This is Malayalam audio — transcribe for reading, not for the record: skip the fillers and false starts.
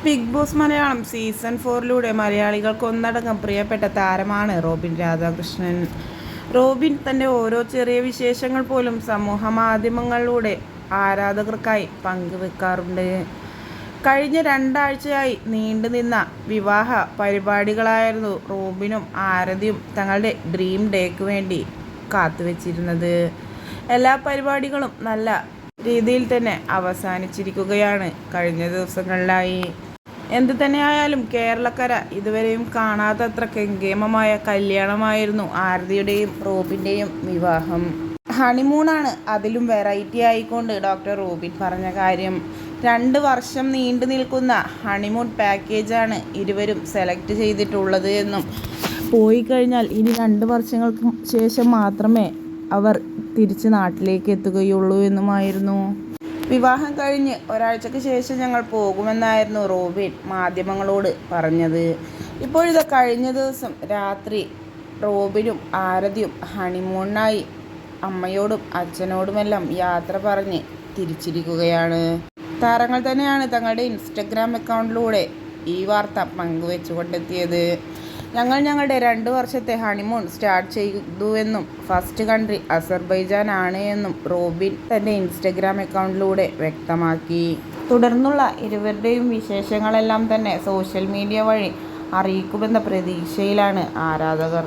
ബിഗ് ബോസ് മലയാളം സീസൺ 4 മലയാളികൾക്ക് ഒന്നടങ്കം പ്രിയപ്പെട്ട താരമാണ് റോബിൻ രാധാകൃഷ്ണൻ. റോബിൻ തൻ്റെ ഓരോ ചെറിയ വിശേഷങ്ങൾ പോലും സമൂഹ മാധ്യമങ്ങളിലൂടെ ആരാധകർക്കായി പങ്കുവെക്കാറുണ്ട്. കഴിഞ്ഞ 2 ആഴ്ചയായി നീണ്ടുനിന്ന വിവാഹ പരിപാടികളായിരുന്നു റോബിനും ആരതിയും തങ്ങളുടെ ഡ്രീം ഡേക്ക് വേണ്ടി കാത്തുവച്ചിരുന്നത്. എല്ലാ പരിപാടികളും നല്ല രീതിയിൽ തന്നെ അവസാനിച്ചിരിക്കുകയാണ് കഴിഞ്ഞ ദിവസങ്ങളിലായി. എന്തു തന്നെയായാലും കേരളക്കര ഇതുവരെയും കാണാത്തത്ര കെങ്കേമമായ കല്യാണമായിരുന്നു ആരതിയുടെയും റോബിൻ്റെയും വിവാഹം. ഹണിമൂണാണ്, അതിലും വെറൈറ്റി ആയിക്കൊണ്ട് ഡോക്ടർ റോബിൻ പറഞ്ഞ കാര്യം. 2 വർഷം നീണ്ടു നിൽക്കുന്ന ഹണിമൂൺ പാക്കേജാണ് ഇരുവരും സെലക്ട് ചെയ്തിട്ടുള്ളത് എന്നും പോയി കഴിഞ്ഞാൽ ഇനി 2 വർഷങ്ങൾക്ക് ശേഷം മാത്രമേ അവർ തിരിച്ച് നാട്ടിലേക്ക് എത്തുകയുള്ളൂ എന്നുമായിരുന്നു. വിവാഹം കഴിഞ്ഞ് ഒരാഴ്ചയ്ക്ക് ശേഷം ഞങ്ങൾ പോകുമെന്നായിരുന്നു റോബിൻ മാധ്യമങ്ങളോട് പറഞ്ഞത്. ഇപ്പോഴിത് കഴിഞ്ഞ ദിവസം രാത്രി റോബിനും ആരതിയും ഹണിമൂണിനായി അമ്മയോടും അച്ഛനോടുമെല്ലാം യാത്ര പറഞ്ഞ് തിരിച്ചിരിക്കുകയാണ്. താരങ്ങൾ തന്നെയാണ് തങ്ങളുടെ ഇൻസ്റ്റഗ്രാം അക്കൗണ്ടിലൂടെ ഈ വാർത്ത പങ്കുവെച്ചുകൊണ്ടെത്തിയത്. ഞങ്ങൾ ഞങ്ങളുടെ 2 വർഷത്തെ ഹണിമൂൺ സ്റ്റാർട്ട് ചെയ്തുവെന്നും ഫസ്റ്റ് കൺട്രി അസർബൈജാൻ ആണ് എന്നും റോബിൻ തൻ്റെ ഇൻസ്റ്റഗ്രാം അക്കൗണ്ടിലൂടെ വ്യക്തമാക്കി. തുടർന്നുള്ള ഇരുവരുടെയും വിശേഷങ്ങളെല്ലാം തന്നെ സോഷ്യൽ മീഡിയ വഴി അറിയിക്കുമെന്ന പ്രതീക്ഷയിലാണ് ആരാധകർ.